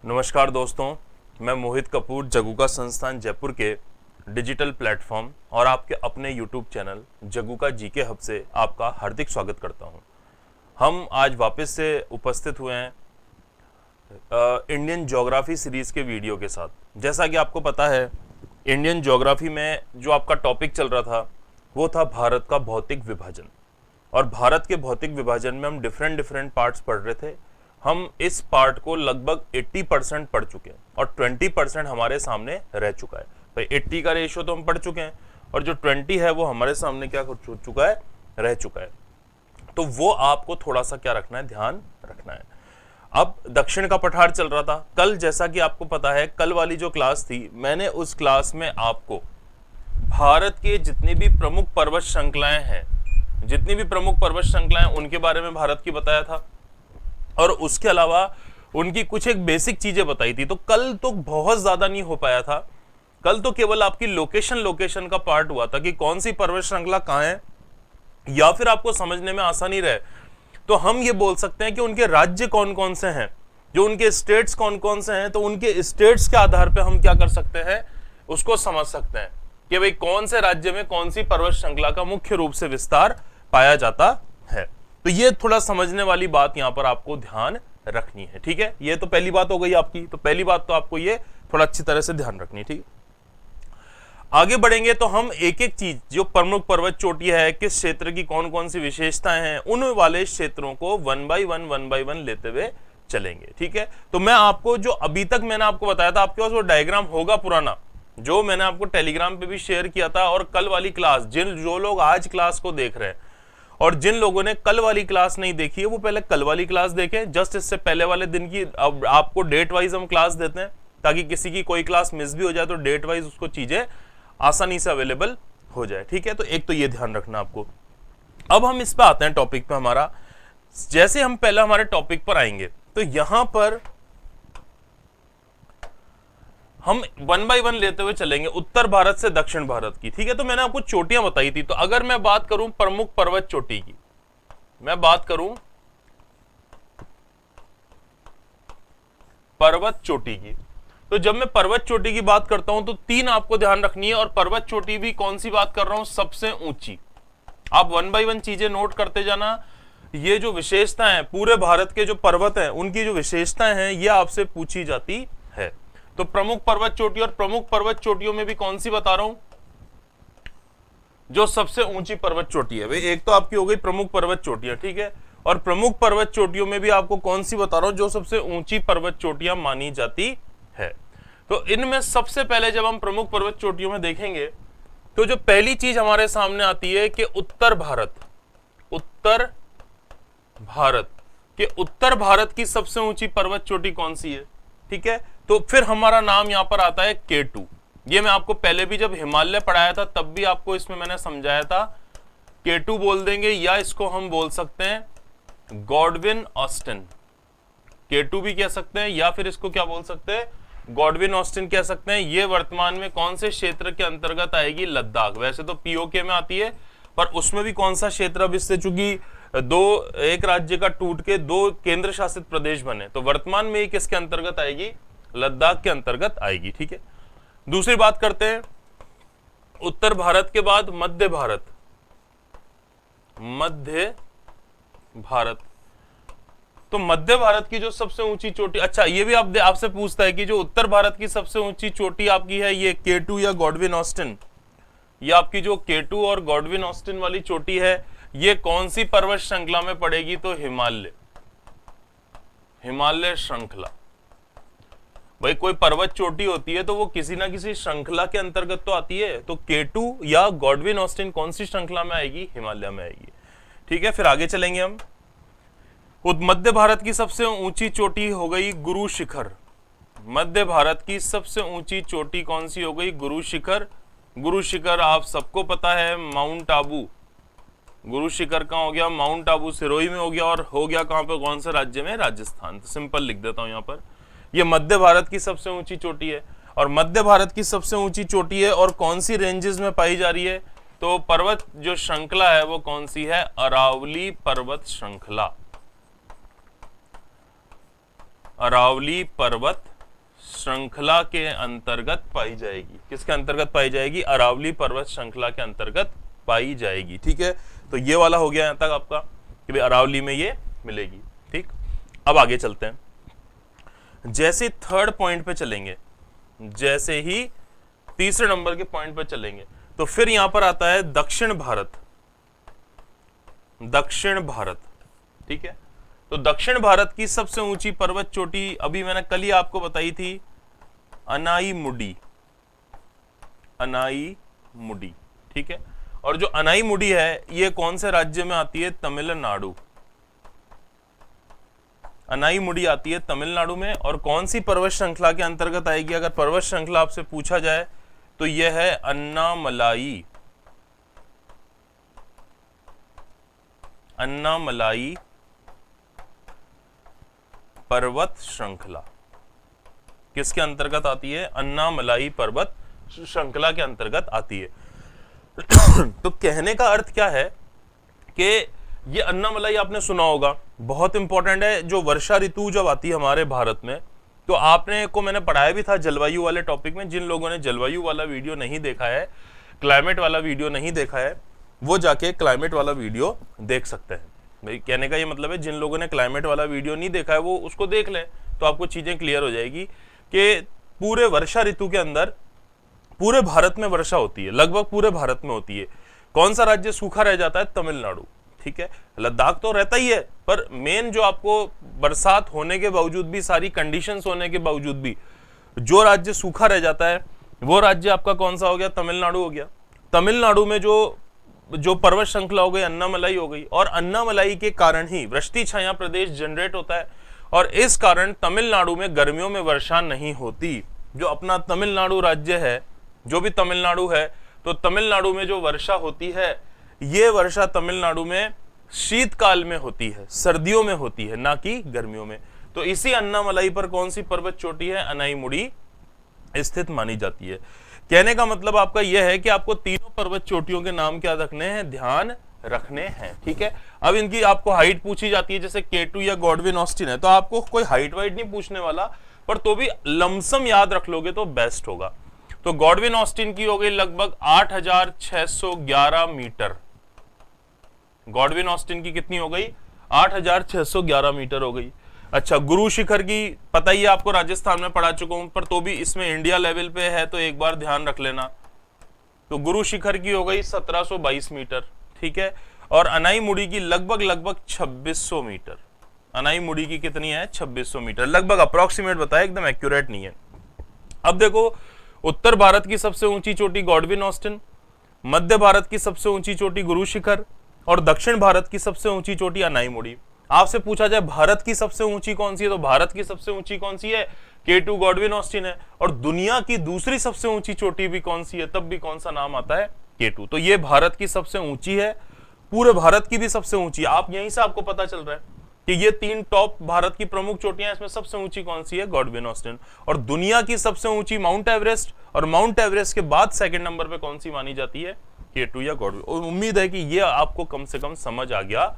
नमस्कार दोस्तों, मैं मोहित कपूर जगुका संस्थान जयपुर के डिजिटल प्लेटफॉर्म और आपके अपने यूट्यूब चैनल जगुका जीके हब से आपका हार्दिक स्वागत करता हूं। हम आज वापस से उपस्थित हुए हैं इंडियन ज्योग्राफी सीरीज के वीडियो के साथ। जैसा कि आपको पता है, इंडियन ज्योग्राफी में जो आपका टॉपिक चल रहा था वो था भारत का भौतिक विभाजन। और भारत के भौतिक विभाजन में हम डिफरेंट पार्ट्स पढ़ रहे थे। हम इस पार्ट को लगभग 80% पढ़ चुके हैं और 20% हमारे सामने रह चुका है। भाई 80 का रेशियो तो हम पढ़ चुके हैं और जो 20 है वो हमारे सामने क्या हो चुका है, रह चुका है। तो वो आपको थोड़ा सा क्या रखना है, ध्यान रखना है। अब दक्षिण का पठार चल रहा था कल, जैसा कि आपको पता है कल वाली जो क्लास थी, मैंने उस क्लास में आपको भारत के जितनी भी प्रमुख पर्वत श्रृंखलाएं हैं, उनके बारे में भारत की बताया था और उसके अलावा उनकी कुछ एक बेसिक चीजें बताई थी। तो कल तो बहुत ज्यादा नहीं हो पाया था। कल तो केवल आपकी लोकेशन का पार्ट हुआ था कि कौन सी पर्वत श्रृंखला कहां है, या फिर आपको समझने में आसानी रहे तो हम ये बोल सकते हैं कि उनके राज्य कौन कौन से हैं, जो उनके स्टेट्स कौन कौन से हैं। तो उनके स्टेट्स के आधार पर हम क्या कर सकते हैं, उसको समझ सकते हैं कि भाई कौन से राज्य में कौन सी पर्वत श्रृंखला का मुख्य रूप से विस्तार पाया जाता है। तो ये थोड़ा समझने वाली बात यहां पर आपको ध्यान रखनी है, ठीक है। ये तो पहली बात हो गई आपकी। तो पहली बात तो आपको ये थोड़ा अच्छी तरह से ध्यान रखनी है, ठीक है। आगे बढ़ेंगे तो हम एक एक चीज, जो प्रमुख पर्वत चोटी है, किस क्षेत्र की कौन कौन सी विशेषताएं हैं, उन वाले क्षेत्रों को वन बाय वन लेते हुए चलेंगे, ठीक है। तो मैं आपको जो अभी तक मैंने आपको बताया था, आपके पास वो डायग्राम होगा पुराना, जो मैंने आपको टेलीग्राम पे भी शेयर किया था। और कल वाली क्लास, जो लोग आज क्लास को देख रहे हैं और जिन लोगों ने कल वाली क्लास नहीं देखी है, वो पहले कल वाली क्लास देखें। जस्ट इससे पहले वाले दिन की अब आपको डेट वाइज हम क्लास देते हैं, ताकि किसी की कोई क्लास मिस भी हो जाए तो डेट वाइज उसको चीजें आसानी से अवेलेबल हो जाए, ठीक है। तो एक तो ये ध्यान रखना आपको। अब हम इस पे आते हैं, टॉपिक पे हमारा। जैसे हम पहले हमारे टॉपिक पर आएंगे तो यहां पर हम वन बाय वन लेते हुए चलेंगे, उत्तर भारत से दक्षिण भारत की, ठीक है। तो मैंने आपको चोटियां बताई थी। तो अगर मैं बात करूं प्रमुख पर्वत चोटी की, मैं बात करूं पर्वत चोटी की, तो जब मैं पर्वत चोटी की बात करता हूं तो तीन आपको ध्यान रखनी है। और पर्वत चोटी भी कौन सी बात कर रहा हूं, सबसे ऊंची। आप वन बाय वन चीजें नोट करते जाना। ये जो विशेषताएं हैं, पूरे भारत के जो पर्वत हैं उनकी जो विशेषताएं हैं, ये आपसे पूछी जाती है। तो प्रमुख पर्वत चोटी, और प्रमुख पर्वत चोटियों में भी कौन सी बता रहा हूं, जो सबसे ऊंची पर्वत चोटी है। भाई एक तो आपकी हो गई प्रमुख पर्वत चोटियां, ठीक है। और प्रमुख पर्वत चोटियों में भी आपको कौन सी बता रहा हूं, जो सबसे ऊंची पर्वत चोटियां मानी जाती है। तो इनमें सबसे पहले जब हम प्रमुख पर्वत चोटियों में देखेंगे तो जो पहली चीज हमारे सामने आती है कि उत्तर भारत के उत्तर भारत की सबसे ऊंची पर्वत चोटी कौन सी है, ठीक है। तो फिर हमारा नाम यहां पर आता है K2। ये मैं आपको पहले भी जब हिमालय पढ़ाया था तब भी आपको इसमें मैंने समझाया था। K2 बोल देंगे, या इसको हम बोल सकते हैं गॉडविन ऑस्टिन। K2 भी कह सकते हैं, या फिर इसको क्या बोल सकते हैं, गॉडविन ऑस्टिन कह सकते हैं। ये वर्तमान में कौन से क्षेत्र के अंतर्गत आएगी, लद्दाख। वैसे तो POK में आती है, पर उसमें भी कौन सा क्षेत्र, अब इससे चूंकि एक राज्य का टूट के 2 केंद्र शासित प्रदेश बने, तो वर्तमान में ये किसके अंतर्गत आएगी, लद्दाख के अंतर्गत आएगी, ठीक है। दूसरी बात करते हैं, उत्तर भारत के बाद मध्य भारत। तो मध्य भारत की जो सबसे ऊंची चोटी, अच्छा ये भी आपसे पूछता है कि जो उत्तर भारत की सबसे ऊंची चोटी आपकी है, ये K2 या गॉडविन ऑस्टिन। ये आपकी जो K2 और गॉडविन ऑस्टिन वाली चोटी है, ये कौन सी पर्वत श्रृंखला में पड़ेगी, तो हिमालय श्रृंखला। भाई कोई पर्वत चोटी होती है तो वो किसी ना किसी श्रृंखला के अंतर्गत तो आती है। तो K2 या गॉडविन ऑस्टिन कौन सी श्रृंखला में आएगी, हिमालय में आएगी, ठीक है। फिर आगे चलेंगे हम। मध्य भारत की सबसे ऊंची चोटी हो गई गुरु शिखर। मध्य भारत की सबसे ऊंची चोटी कौन सी हो गई, गुरु शिखर। गुरु शिखर आप सबको पता है, माउंट आबू। गुरु शिखर कहां हो गया, माउंट आबू सिरोही में हो गया, और हो गया कहां पे, कौन से राज्य में, राजस्थान। तो सिंपल लिख देता हूं यहां पर, ये मध्य भारत की सबसे ऊंची चोटी है। और मध्य भारत की सबसे ऊंची चोटी है और कौन सी रेंजेस में पाई जा रही है, तो पर्वत जो श्रृंखला है वो कौन सी है, अरावली पर्वत श्रृंखला। अरावली पर्वत श्रृंखला के अंतर्गत पाई जाएगी। किसके अंतर्गत पाई जाएगी? अरावली पर्वत श्रृंखला के अंतर्गत पाई जाएगी। ठीक है, तो ये वाला हो गया यहां तक आपका कि भाई अरावली में ये मिलेगी। ठीक, अब आगे चलते हैं। जैसे थर्ड पॉइंट पे चलेंगे, जैसे ही तीसरे नंबर के पॉइंट पे चलेंगे, तो फिर यहां पर आता है दक्षिण भारत। दक्षिण भारत, ठीक है, तो दक्षिण भारत की सबसे ऊंची पर्वत चोटी अभी मैंने कल ही आपको बताई थी, अनाईमुडी। अनाईमुडी, ठीक है, और जो अनाईमुडी है ये कौन से राज्य में आती है? तमिलनाडु। अनाईमुडी आती है तमिलनाडु में, और कौन सी पर्वत श्रृंखला के अंतर्गत आएगी? अगर पर्वत श्रृंखला आपसे पूछा जाए तो यह है अन्नामलाई। अन्नामलाई पर्वत श्रृंखला किसके अंतर्गत आती है? अन्नामलाई पर्वत श्रृंखला के अंतर्गत आती है। तो कहने का अर्थ क्या है कि ये अन्नामलाई आपने सुना होगा, बहुत इंपॉर्टेंट है। जो वर्षा ऋतु जब आती है हमारे भारत में, तो आपने को मैंने पढ़ाया भी था जलवायु वाले टॉपिक में। जिन लोगों ने जलवायु वाला वीडियो नहीं देखा है, क्लाइमेट वाला वीडियो नहीं देखा है, वो जाके क्लाइमेट वाला वीडियो देख सकते हैं। भाई कहने का ये मतलब है जिन लोगों ने क्लाइमेट वाला वीडियो नहीं देखा है वो उसको देख लें, तो आपको चीजें क्लियर हो जाएगी कि पूरे वर्षा ऋतु के अंदर पूरे भारत में वर्षा होती है, लगभग पूरे भारत में होती है। कौन सा राज्य सूखा रह जाता है? तमिलनाडु। ठीक है, लद्दाख तो रहता ही है, पर मेन जो आपको बरसात होने के बावजूद भी, सारी कंडीशंस होने के बावजूद भी जो राज्य सूखा रह जाता है वो राज्य आपका कौन सा हो गया? तमिलनाडु हो गया। तमिलनाडु में जो पर्वत श्रृंखला हो गई, अन्नामलाई हो गई, और अन्नामलाई के कारण ही वृष्टि छाया प्रदेश जनरेट होता है, और इस कारण तमिलनाडु में गर्मियों में वर्षा नहीं होती। जो अपना तमिलनाडु राज्य है, जो भी तमिलनाडु है, तो तमिलनाडु में जो वर्षा होती है, ये वर्षा तमिलनाडु में शीतकाल में होती है, सर्दियों में होती है, ना कि गर्मियों में। तो इसी अन्नामलाई पर कौन सी पर्वत चोटी है? अनाईमुडी स्थित मानी जाती है। कहने का मतलब आपका यह है कि आपको तीनों पर्वत चोटियों के नाम क्या रखने हैं? ध्यान रखने हैं। ठीक है, अब इनकी आपको हाइट पूछी जाती है, जैसे K2 या गॉडविन ऑस्टिन है, तो आपको कोई हाइट वाइट नहीं पूछने वाला, पर तो भी लमसम याद रख लोगे तो बेस्ट होगा। तो गॉडविन ऑस्टिन की हो गई लगभग 8611 मीटर। गॉडविन ऑस्टिन की कितनी हो गई? 8611 मीटर हो गई। अच्छा, गुरु शिखर की पता ही है आपको, राजस्थान में पढ़ा चुका हूं, पर तो भी इसमें इंडिया लेवल पे है तो एक बार ध्यान रख लेना। तो गुरु शिखर की हो गई 1722 मीटर। ठीक है, और अनाईमुडी की लगभग 2600 मीटर। अनाईमुडी की कितनी है? 2600 मीटर, लगभग अप्रोक्सीमेट बताया, एकदम एक्यूरेट नहीं है। अब देखो, उत्तर भारत की सबसे ऊंची चोटी गॉडविन ऑस्टिन, मध्य भारत की सबसे ऊंची चोटी गुरु शिखर, और दक्षिण भारत की सबसे ऊंची चोटी अनाईमुडी। आपसे पूछा जाए भारत की सबसे ऊंची कौन सी है, तो भारत की सबसे ऊंची कौन सी है? K2 गॉडविन ऑस्टिन है। और दुनिया की दूसरी सबसे ऊंची चोटी भी कौन सी है? तब भी कौन सा नाम आता है? K2। तो ये भारत की सबसे ऊंची है, पूरे भारत की भी सबसे ऊंची। आप यहीं से आपको पता चल रहा है कि ये तीन टॉप भारत की प्रमुख चोटियां, इसमें सबसे ऊंची कौन सी है? Godwin Austen. और दुनिया की सबसे ऊंची माउंट एवरेस्ट, और माउंट एवरेस्ट के बाद सेकंड नंबर पे कौन सी मानी जाती है? K2 या गॉडविन। उम्मीद है कि ये आपको कम से कम समझ आ गया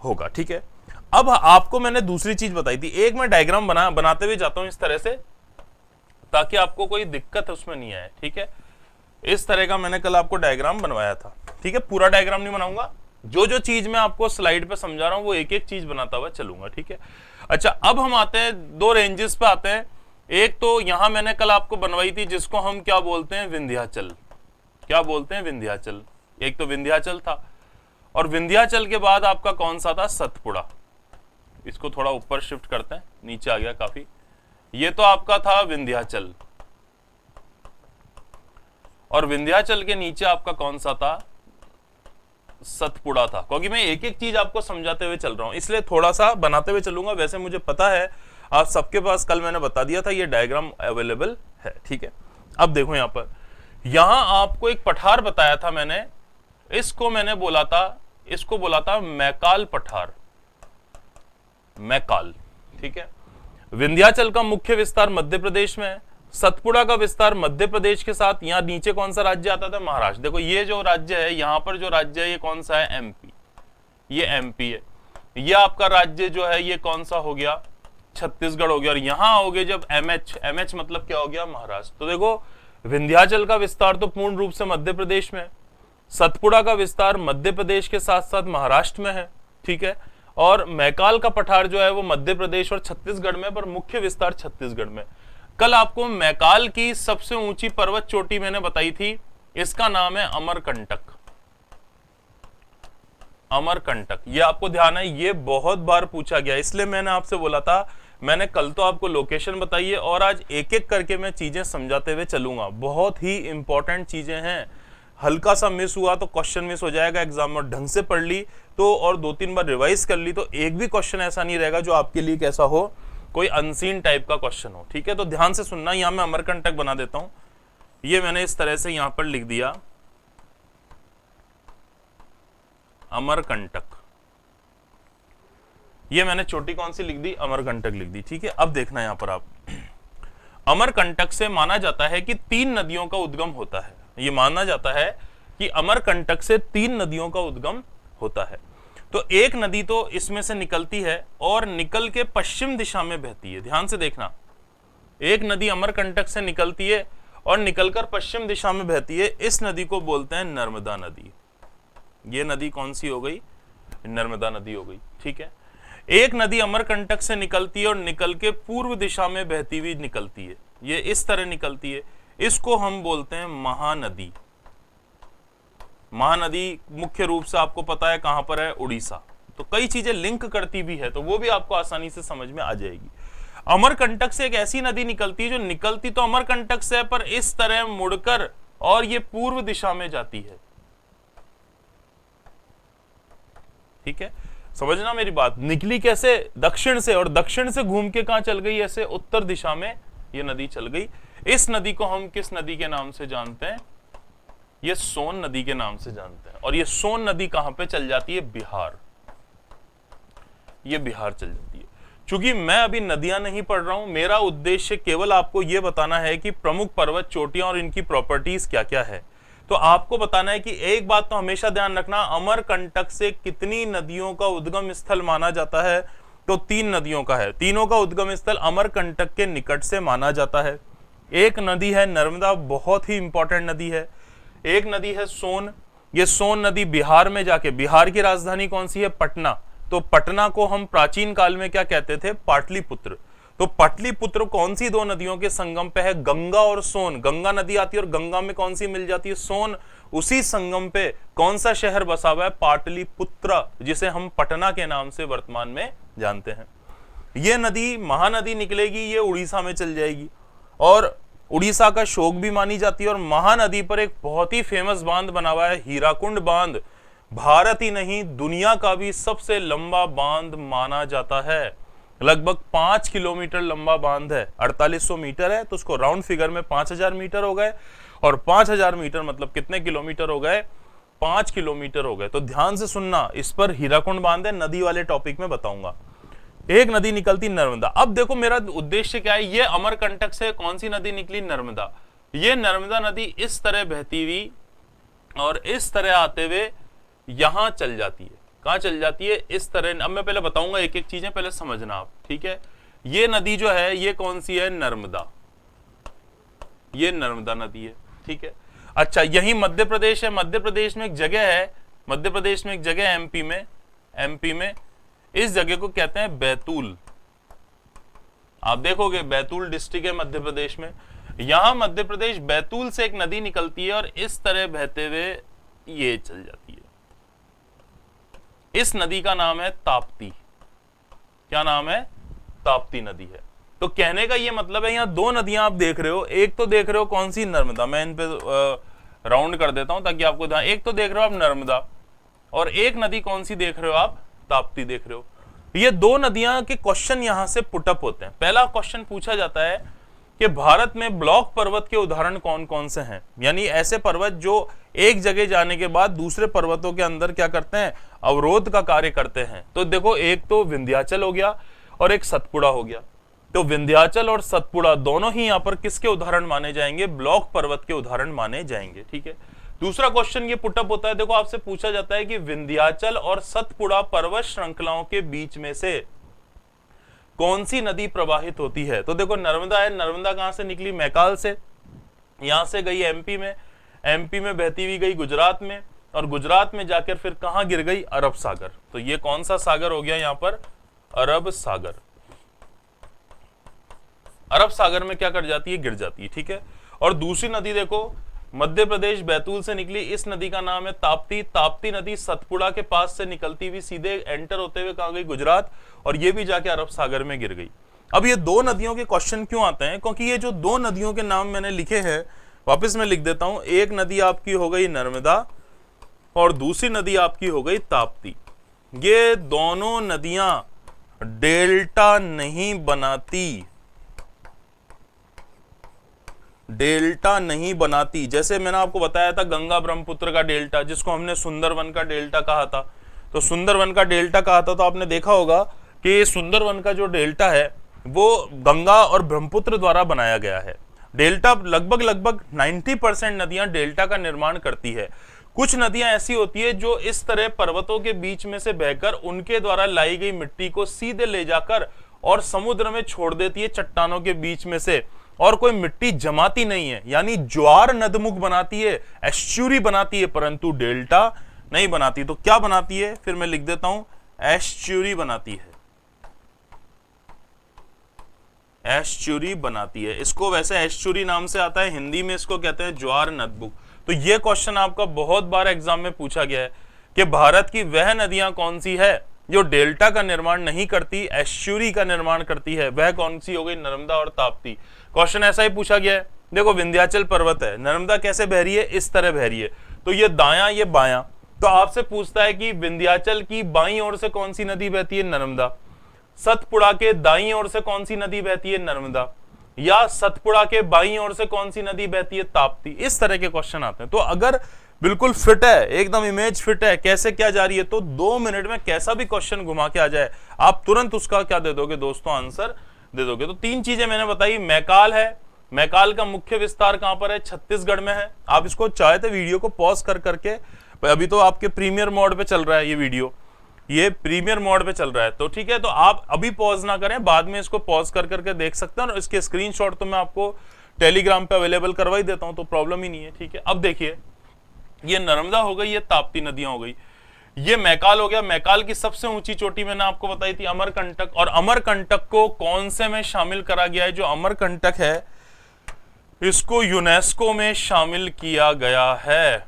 होगा। ठीक है, अब आपको मैंने दूसरी चीज बताई थी, एक मैं डायग्राम बनाते हुए जाता हूं इस तरह से, ताकि आपको कोई दिक्कत उसमें नहीं आए। ठीक है, इस तरह का मैंने कल आपको डायग्राम बनवाया था। ठीक है, पूरा डायग्राम नहीं बनाऊंगा, जो जो चीज मैं आपको स्लाइड पे समझा रहा हूं वो एक एक चीज बनाता हुआ चलूंगा। ठीक है, अच्छा, अब हम आते हैं दो रेंजेस पे आते हैं। एक तो यहां मैंने कल आपको बनवाई थी, जिसको हम क्या बोलते हैं? विंध्याचल। क्या बोलते हैं? विंध्याचल। एक तो विंध्याचल था, और विंध्याचल के बाद आपका कौन सा था? सतपुड़ा। इसको थोड़ा ऊपर शिफ्ट करते हैं, नीचे आ गया काफी। ये तो आपका था विंध्याचल, और विंध्याचल के नीचे आपका कौन सा था? सतपुड़ा था। क्योंकि मैं एक एक चीज आपको समझाते हुए चल रहा हूं, इसलिए थोड़ा सा बनाते हुए चलूंगा। वैसे मुझे पता है आप सबके पास, कल मैंने बता दिया था, ये डायग्राम अवेलेबल है। ठीक है, अब देखो यहां पर, यहां आपको एक पठार बताया था मैंने, इसको मैंने बोला था, इसको बोला था मैकाल पठार। मैकाल। ठीक है, विंध्याचल का मुख्य विस्तार मध्य प्रदेश में है, सतपुड़ा का विस्तार मध्य प्रदेश के साथ, यहां नीचे कौन सा राज्य आता था? महाराष्ट्र। देखो ये जो राज्य है, यहां पर जो राज्य है ये कौन सा है? MP। ये MP है। ये आपका राज्य जो है ये कौन सा हो गया? छत्तीसगढ़ हो गया, और यहां आओगे जब एमएच, एमएच मतलब क्या हो गया, महाराष्ट्र। तो देखो विंध्याचल का विस्तार तो पूर्ण रूप से मध्य प्रदेश में है, सतपुड़ा का विस्तार मध्य प्रदेश के साथ साथ महाराष्ट्र में है, ठीक है, और मैकाल का पठार जो है वो मध्य प्रदेश और छत्तीसगढ़ में, पर मुख्य विस्तार छत्तीसगढ़ में। कल आपको मैकाल की सबसे ऊंची पर्वत चोटी मैंने बताई थी, इसका नाम है अमरकंटक। अमरकंटक, ये आपको ध्यान है, ये बहुत बार पूछा गया, इसलिए मैंने आपसे बोला था, मैंने कल तो आपको लोकेशन बताई है और आज एक एक करके मैं चीजें समझाते हुए चलूंगा। बहुत ही इंपॉर्टेंट चीजें हैं, हल्का सा मिस हुआ तो क्वेश्चन मिस हो जाएगा एग्जाम में, ढंग से पढ़ ली तो और 2-3 बार रिवाइज कर ली तो एक भी क्वेश्चन ऐसा नहीं रहेगा जो आपके लिए कैसा हो, कोई अनसीन टाइप का क्वेश्चन हो, ठीक है। तो ध्यान से सुनना, यहां मैं अमरकंटक बना देता हूं, ये मैंने इस तरह से यहां पर लिख दिया अमरकंटक, ये मैंने चोटी कौन सी लिख दी, अमरकंटक लिख दी, ठीक है। अब देखना यहां पर आप, अमरकंटक से माना जाता है कि 3 नदियों का उद्गम होता है, ये माना जाता है कि अमरकंटक से 3 नदियों का उद्गम होता है। तो एक नदी तो इसमें से निकलती है और निकल के पश्चिम दिशा में बहती है, ध्यान से देखना, एक नदी अमरकंटक से निकलती है और निकलकर पश्चिम दिशा में बहती है, इस नदी को बोलते हैं नर्मदा नदी। ये नदी कौन सी हो गई, नर्मदा नदी हो गई, ठीक है। एक नदी अमरकंटक से निकलती है और निकल के पूर्व दिशा में बहती हुई निकलती है, ये इस तरह निकलती है, इसको हम बोलते हैं महानदी। महानदी मुख्य रूप से आपको पता है कहां पर है, उड़ीसा। तो कई चीजें लिंक करती भी है, तो वो भी आपको आसानी से समझ में आ जाएगी। अमरकंटक से एक ऐसी नदी निकलती है जो निकलती तो अमरकंटक से पर इस तरह मुड़कर और ये पूर्व दिशा में जाती है, ठीक है, समझना मेरी बात। निकली कैसे, दक्षिण से, और दक्षिण से घूम के कहां चल गई, ऐसे उत्तर दिशा में ये नदी चल गई। इस नदी को हम किस नदी के नाम से जानते हैं, ये सोन नदी के नाम से जानते हैं। और ये सोन नदी कहां पे चल जाती है, बिहार, ये बिहार चल जाती है। चूंकि मैं अभी नदियां नहीं पढ़ रहा हूं, मेरा उद्देश्य केवल आपको यह बताना है कि प्रमुख पर्वत चोटियां और इनकी प्रॉपर्टीज क्या क्या है। तो आपको बताना है कि एक बात तो हमेशा ध्यान रखना, अमरकंटक से कितनी नदियों का उद्गम स्थल माना जाता है, तो 3 नदियों का है। तीनों का उद्गम स्थल अमरकंटक के निकट से माना जाता है। एक नदी है नर्मदा, बहुत ही इंपॉर्टेंट नदी है। एक नदी है सोन, ये सोन नदी बिहार में जाके, बिहार की राजधानी कौन सी है, पटना, तो पटना को हम प्राचीन काल में क्या कहते थे, पाटलिपुत्र। तो पाटलिपुत्र कौन सी 2 नदियों के संगम पे है, गंगा और सोन। गंगा नदी आती है और गंगा में कौन सी मिल जाती है, सोन। उसी संगम पे कौन सा शहर बसा हुआ है, पाटलिपुत्र, जिसे हम पटना के नाम से वर्तमान में जानते हैं। ये नदी महानदी निकलेगी, ये उड़ीसा में चल जाएगी और उड़ीसा का शोक भी मानी जाती है। और महानदी पर एक बहुत ही फेमस बांध बना हुआ है, हीराकुंड बांध, भारत ही नहीं दुनिया का भी सबसे लंबा बांध माना जाता है। लगभग 5 किलोमीटर लंबा बांध है, 4800 मीटर है, तो उसको राउंड फिगर में 5000 मीटर हो गए, और 5000 मीटर मतलब कितने किलोमीटर हो गए, 5 किलोमीटर हो गए। तो ध्यान से सुनना, इस पर हीराकुंड बांध है, नदी वाले टॉपिक में बताऊंगा। एक नदी निकलती नर्मदा। अब देखो मेरा उद्देश्य क्या है, ये अमरकंटक से कौन सी नदी निकली, नर्मदा। ये नर्मदा नदी इस तरह बहती हुई और इस तरह आते हुए यहां चल जाती है, कहां चल जाती है, इस तरह। अब मैं पहले बताऊंगा एक एक चीजें, पहले समझना आप, ठीक है। ये नदी जो है ये कौन सी है, नर्मदा, ये नर्मदा नदी है, ठीक है। अच्छा, यही मध्य प्रदेश है, मध्य प्रदेश में एक जगह है, मध्य प्रदेश में एक जगह है एमपी में, इस जगह को कहते हैं बैतूल। आप देखोगे बैतूल डिस्ट्रिक्ट है मध्य प्रदेश में, यहां मध्य प्रदेश बैतूल से एक नदी निकलती है और इस तरह बहते हुए ये चल जाती है। इस नदी का नाम है ताप्ती। क्या नाम है, ताप्ती नदी है। तो कहने का ये मतलब है, यहाँ 2 नदियां आप देख रहे हो, एक तो देख रहे हो कौन सी, नर्मदा, मैं इन पे राउंड कर देता हूं ताकि आपको ध्यान। एक तो देख रहे हो आप नर्मदा, और एक नदी कौन सी देख रहे हो आप, ताप्ती देख रहे हो। ये 2 नदियां के क्वेश्चन यहां से पुटअप होते हैं। पहला क्वेश्चन पूछा जाता है कि भारत में ब्लॉक पर्वत के उदाहरण कौन कौन से हैं, यानी ऐसे पर्वत जो एक जगह जाने के बाद दूसरे पर्वतों के अंदर क्या करते हैं, अवरोध का कार्य करते हैं। तो देखो, एक तो विंध्याचल हो गया और एक सतपुड़ा हो गया। तो विंध्याचल और सतपुड़ा दोनों ही यहाँ पर किसके उदाहरण माने जाएंगे, ब्लॉक पर्वत के उदाहरण माने जाएंगे, ठीक है। दूसरा क्वेश्चन ये पुटअप होता है, देखो आपसे पूछा जाता है कि विंध्याचल और सतपुड़ा पर्वत श्रृंखलाओं के बीच में से कौन सी नदी प्रवाहित होती है? तो देखो नर्मदा है, नर्मदा कहां से निकली? मैकाल से, यहां से गई एमपी में, एमपी में बहती हुई गई गुजरात में, और गुजरात में जाकर फिर कहां गिर गई? अरब सागर। तो ये कौन सा सागर हो गया यहां पर? अरब सागर। अरब सागर में क्या कर जाती है? गिर जाती है, ठीक है। और दूसरी नदी देखो, मध्य प्रदेश बैतूल से निकली, इस नदी का नाम है ताप्ती। ताप्ती नदी सतपुड़ा के पास से निकलती हुई सीधे एंटर होते हुए कहां गई? गुजरात, और ये भी जाके अरब सागर में गिर गई। अब ये दो नदियों के क्वेश्चन क्यों आते हैं? क्योंकि ये जो दो नदियों के नाम मैंने लिखे हैं, वापस मैं लिख देता हूं। एक नदी आपकी हो गई नर्मदा और दूसरी नदी आपकी हो गई ताप्ती। ये दोनों नदियां डेल्टा नहीं बनाती, डेल्टा नहीं बनाती। जैसे मैंने आपको बताया था गंगा ब्रह्मपुत्र का डेल्टा, जिसको हमने सुंदरवन का डेल्टा कहा था, तो सुंदरवन का डेल्टा कहा था, तो आपने देखा होगा कि सुंदरवन का जो डेल्टा है वो गंगा और ब्रह्मपुत्र द्वारा बनाया गया है। डेल्टा लगभग 90% नदियां डेल्टा का निर्माण करती है। कुछ नदियां ऐसी होती है जो इस तरह पर्वतों के बीच में से बहकर उनके द्वारा लाई गई मिट्टी को सीधे ले जाकर और समुद्र में छोड़ देती है चट्टानों के बीच में से, और कोई मिट्टी जमाती नहीं है, यानी ज्वार नदमुख बनाती है, एस्चुरी बनाती है, परंतु डेल्टा नहीं बनाती। तो क्या बनाती है? फिर मैं लिख देता हूं, एस्चुरी बनाती है, एस्चुरी बनाती है। इसको वैसे एस्चुरी नाम से आता है, हिंदी में इसको कहते हैं ज्वार नदमुख। तो ये क्वेश्चन आपका बहुत बार एग्जाम में पूछा गया है कि भारत की वह नदियां कौन सी है जो डेल्टा का निर्माण नहीं करती, एस्चुरी का निर्माण करती है? वह कौन सी हो गई? नर्मदा और ताप्ती। क्वेश्चन ऐसा ही पूछा गया है। देखो विंध्याचल पर्वत है, नर्मदा कैसे बह रही है? इस तरह बह रही है, तो ये दायां ये बायां। तो आपसे पूछता है कि विंध्याचल की बाईं ओर से कौन सी नदी बहती है? नर्मदा। सतपुड़ा के दाईं ओर से कौन सी नदी बहती है? नर्मदा। या सतपुड़ा के बाईं ओर से कौन सी नदी बहती है? ताप्ती। इस तरह के क्वेश्चन आते हैं। तो अगर बिल्कुल फिट है, एकदम इमेज फिट है, कैसे क्या जा रही है, तो 2 मिनट में कैसा भी क्वेश्चन घुमा के आ जाए, आप तुरंत उसका क्या दे दोगे दोस्तों? आंसर दे दोगे। तो 3 चीजें मैंने बताई। मैकाल है, मैकाल का मुख्य विस्तार कहां पर है? छत्तीसगढ़ में है। आप इसको चाहे तो वीडियो को पॉज कर करके, अभी तो आपके प्रीमियर मोड पे चल रहा है ये वीडियो, ये प्रीमियर मोड पे चल रहा है, तो ठीक है, तो आप अभी पॉज ना करें, बाद में इसको पॉज कर करके देख सकते हैं। और इसके स्क्रीनशॉट तो मैं आपको टेलीग्राम पे अवेलेबल करवा ही देता हूं, तो प्रॉब्लम ही नहीं है, ठीक है। अब देखिए, ये नर्मदा हो गई, ये ताप्ती नदियां हो गई, ये मैकाल हो गया। मैकाल की सबसे ऊंची चोटी मैंने आपको बताई थी अमरकंटक, और अमरकंटक को कौन से में शामिल करा गया है? जो अमरकंटक है इसको यूनेस्को में शामिल किया गया है,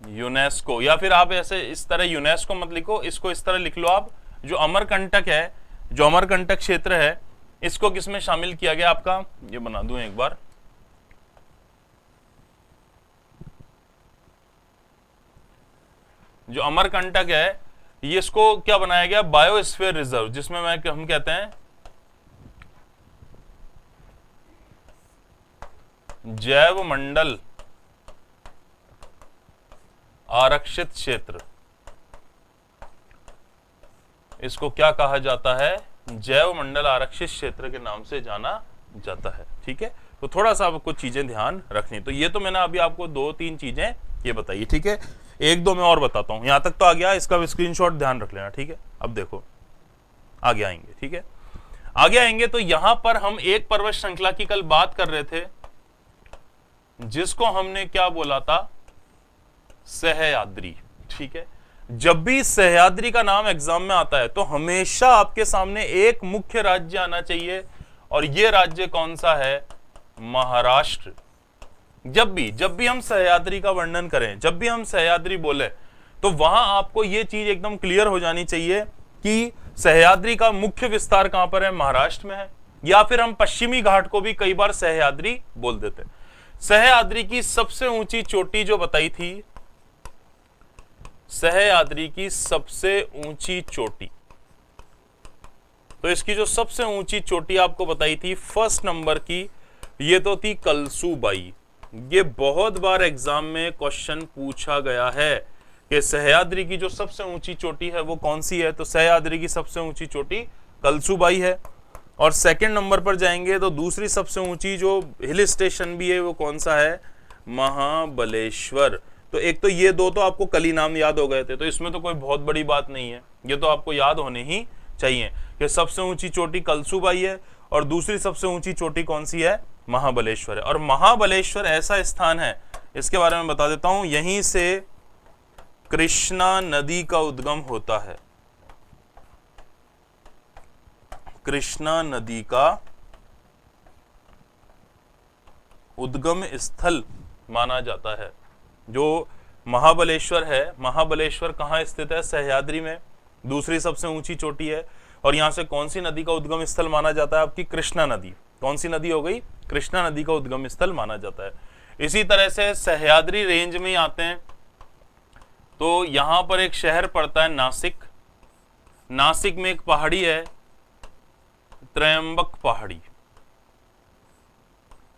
यूनेस्को। या फिर आप ऐसे इस तरह यूनेस्को मत लिखो, इसको इस तरह लिख लो आप, जो अमरकंटक है, जो अमरकंटक क्षेत्र है, इसको किसमें शामिल किया गया? आपका ये बना दूं एक बार, जो अमरकंटक है ये इसको क्या बनाया गया? बायोस्फीयर रिजर्व, जिसमें हम कहते हैं जैव मंडल आरक्षित क्षेत्र। इसको क्या कहा जाता है? जैव मंडल आरक्षित क्षेत्र के नाम से जाना जाता है, ठीक है। तो थोड़ा सा आपको चीजें ध्यान रखनी। तो ये तो मैंने अभी आपको 2-3 चीजें ये बताई, ठीक है। 1-2 मैं और बताता हूं। यहां तक तो आ गया, इसका भी स्क्रीनशॉट ध्यान रख लेना, ठीक है। अब देखो आगे आएंगे, ठीक है, आगे आएंगे। तो यहां पर हम एक पर्वत श्रृंखला की कल बात कर रहे थे, जिसको हमने क्या बोला था? सह्याद्री, ठीक है। जब भी सह्याद्री का नाम एग्जाम में आता है तो हमेशा आपके सामने एक मुख्य राज्य आना चाहिए, और यह राज्य कौन सा है? महाराष्ट्र। जब भी हम सह्याद्री का वर्णन करें, जब भी हम सह्याद्री बोले, तो वहां आपको यह चीज एकदम क्लियर हो जानी चाहिए कि सह्याद्री का मुख्य विस्तार कहां पर है? महाराष्ट्र में है। या फिर हम पश्चिमी घाट को भी कई बार सह्याद्री बोल देते हैं। सह्याद्री की सबसे ऊंची चोटी जो बताई थी, सह्याद्री की सबसे ऊंची चोटी, तो इसकी जो सबसे ऊंची चोटी आपको बताई थी फर्स्ट नंबर की, ये तो थी कलसूबाई। ये बहुत बार एग्जाम में क्वेश्चन पूछा गया है कि सह्याद्री की जो सबसे ऊंची चोटी है वो कौन सी है? तो सह्याद्री की सबसे ऊंची चोटी कलसूबाई है। और सेकंड नंबर पर जाएंगे तो दूसरी सबसे ऊंची जो हिल स्टेशन भी है वो कौन सा है? महाबलेश्वर। तो एक तो ये दो तो आपको कल ही नाम याद हो गए थे, तो इसमें तो कोई बहुत बड़ी बात नहीं है, ये तो आपको याद होने ही चाहिए कि सबसे ऊंची चोटी कलसुबाई है और दूसरी सबसे ऊंची चोटी कौन सी है, महाबलेश्वर है। और महाबलेश्वर ऐसा स्थान है, इसके बारे में बता देता हूं, यहीं से कृष्णा नदी का उद्गम होता है। कृष्णा नदी का उद्गम स्थल माना जाता है। जो महाबलेश्वर है, महाबलेश्वर कहाँ स्थित है, सह्याद्री में, दूसरी सबसे ऊंची चोटी है। और यहां से कौन सी नदी का उद्गम स्थल माना जाता है, आपकी कृष्णा नदी। कौन सी नदी हो गई, कृष्णा नदी का उद्गम स्थल माना जाता है। इसी तरह से सह्याद्री रेंज में आते हैं तो यहां पर एक शहर पड़ता है नासिक। नासिक में एक पहाड़ी है त्रयंबक पहाड़ी।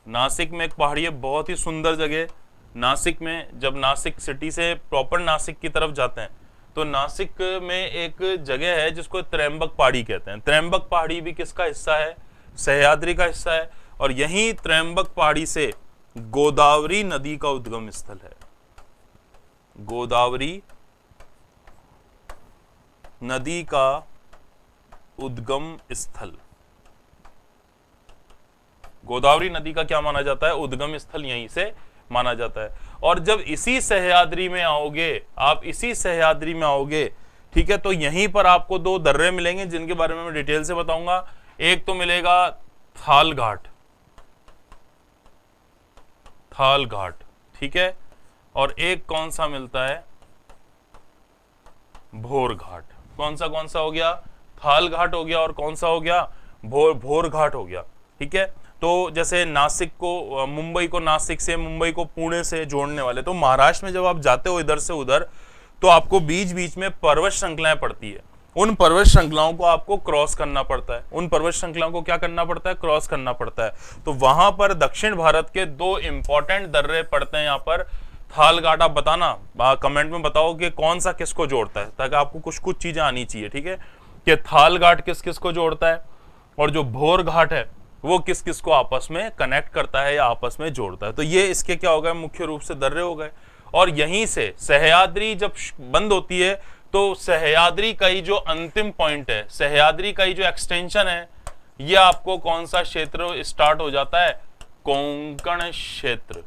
नासिक में एक पहाड़ी है, बहुत ही सुंदर जगह। नासिक में जब नासिक सिटी से प्रॉपर नासिक की तरफ जाते हैं तो नासिक में एक जगह है जिसको त्रयंबक पहाड़ी कहते हैं। त्रयंबक पहाड़ी भी किसका हिस्सा है, सह्याद्री का हिस्सा है। और यही त्रयंबक पहाड़ी से गोदावरी नदी का उद्गम स्थल है। गोदावरी नदी का उद्गम स्थल, गोदावरी नदी का क्या माना जाता है, उद्गम स्थल यहीं से माना जाता है। और जब इसी सह्याद्री में आओगे, आप इसी सह्याद्री में आओगे, ठीक है, तो यहीं पर आपको दो दर्रे मिलेंगे जिनके बारे में मैं डिटेल से बताऊंगा। एक तो मिलेगा थाल घाट, थाल घाट, ठीक है, और एक कौन सा मिलता है, भोर घाट। कौन सा हो गया, थाल घाट हो गया, और कौन सा हो गया, भोर घाट हो गया, ठीक है। तो जैसे नासिक को, मुंबई को नासिक से, मुंबई को पुणे से जोड़ने वाले, तो महाराष्ट्र में जब आप जाते हो इधर से उधर तो आपको बीच बीच में पर्वत श्रृंखलाएं पड़ती है। उन पर्वत श्रृंखलाओं को आपको क्रॉस करना पड़ता है। उन पर्वत श्रृंखलाओं को क्या करना पड़ता है, क्रॉस करना पड़ता है। तो वहां पर दक्षिण भारत के दो इंपॉर्टेंट दर्रे पड़ते हैं। यहाँ पर थाल घाट, आप बताना, कमेंट में बताओ कि कौन सा किसको जोड़ता है, ताकि आपको कुछ चीजें आनी चाहिए, ठीक है, कि थाल घाट किस किस को जोड़ता है और जो भोर घाट है वो किस किस को आपस में कनेक्ट करता है या आपस में जोड़ता है। तो ये इसके क्या हो गए, मुख्य रूप से दर्रे हो गए। और यहीं से सह्याद्री जब बंद होती है तो सह्याद्री का ही जो अंतिम पॉइंट है, सह्याद्री का ही जो एक्सटेंशन है, ये आपको कौन सा क्षेत्र स्टार्ट हो जाता है, कोंकण क्षेत्र।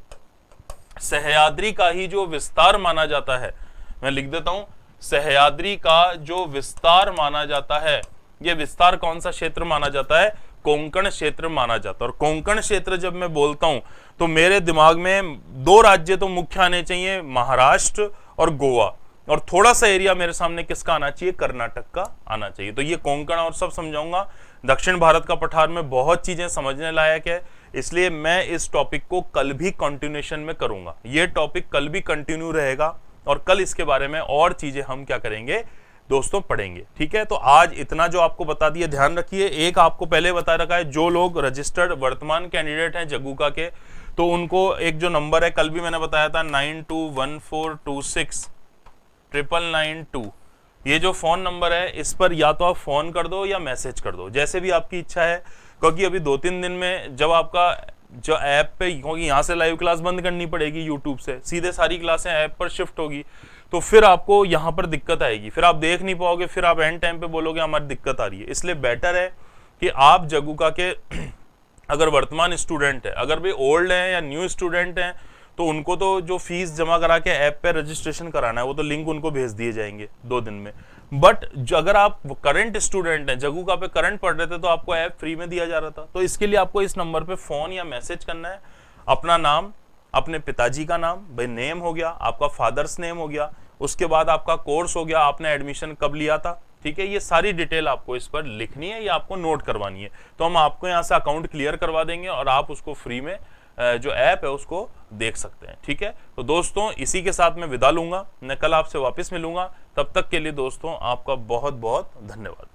सह्याद्री का ही जो विस्तार माना जाता है, मैं लिख देता हूं, सह्याद्री का जो विस्तार माना जाता है, ये विस्तार कौन सा क्षेत्र माना जाता है, कोंकण क्षेत्र माना जाता है। और कोंकण क्षेत्र जब मैं बोलता हूं तो मेरे दिमाग में दो राज्य तो मुख्य आने चाहिए, महाराष्ट्र और गोवा, और थोड़ा सा एरिया मेरे सामने किसका आना चाहिए, कर्नाटक का आना चाहिए। तो ये कोंकण और सब समझाऊंगा। दक्षिण भारत का पठार में बहुत चीजें समझने लायक है, इसलिए मैं इस टॉपिक को कल भी कंटिन्यूएशन में करूंगा। ये टॉपिक कल भी कंटिन्यू रहेगा और कल इसके बारे में और चीजें हम क्या करेंगे दोस्तों, पढ़ेंगे, ठीक है। तो आज इतना जो आपको बता दिया, ध्यान रखिए। एक आपको पहले बता रखा है, जो लोग रजिस्टर्ड वर्तमान कैंडिडेट हैं जगुका के, तो उनको एक जो नंबर है, कल भी मैंने बताया था, 9214269992, ये जो फोन नंबर है, इस पर या तो आप फोन कर दो या मैसेज कर दो, जैसे भी आपकी इच्छा है। क्योंकि अभी 2-3 दिन में जब आपका जो ऐप पे, क्योंकि यहाँ से लाइव क्लास बंद करनी पड़ेगी यूट्यूब से, सीधे सारी क्लासें ऐप पर शिफ्ट होगी, तो फिर आपको यहाँ पर दिक्कत आएगी, फिर आप देख नहीं पाओगे, फिर आप एंड टाइम पे बोलोगे हमारी दिक्कत आ रही है। इसलिए बेटर है कि आप जगुका के अगर वर्तमान स्टूडेंट है, अगर भी ओल्ड हैं या न्यू स्टूडेंट हैं, तो उनको तो जो फीस जमा करा के ऐप पे रजिस्ट्रेशन कराना है, वो तो लिंक उनको भेज दिए जाएंगे 2 दिन में। बट अगर आप करंट स्टूडेंट हैं, जगुका पे करंट पढ़ रहे थे, तो आपको ऐप फ्री में दिया जा रहा था। तो इसके लिए आपको इस नंबर पे फोन या मैसेज करना है, अपना नाम, अपने पिताजी का नाम, भाई नेम हो गया, आपका फादर्स नेम हो गया, उसके बाद आपका कोर्स हो गया, आपने एडमिशन कब लिया था, ठीक है, ये सारी डिटेल आपको इस पर लिखनी है या आपको नोट करवानी है। तो हम आपको यहाँ से अकाउंट क्लियर करवा देंगे और आप उसको फ्री में जो ऐप है उसको देख सकते हैं, ठीक है। तो दोस्तों इसी के साथ मैं विदा लूंगा, मैं कल आपसे वापस मिलूंगा। तब तक के लिए दोस्तों आपका बहुत बहुत धन्यवाद।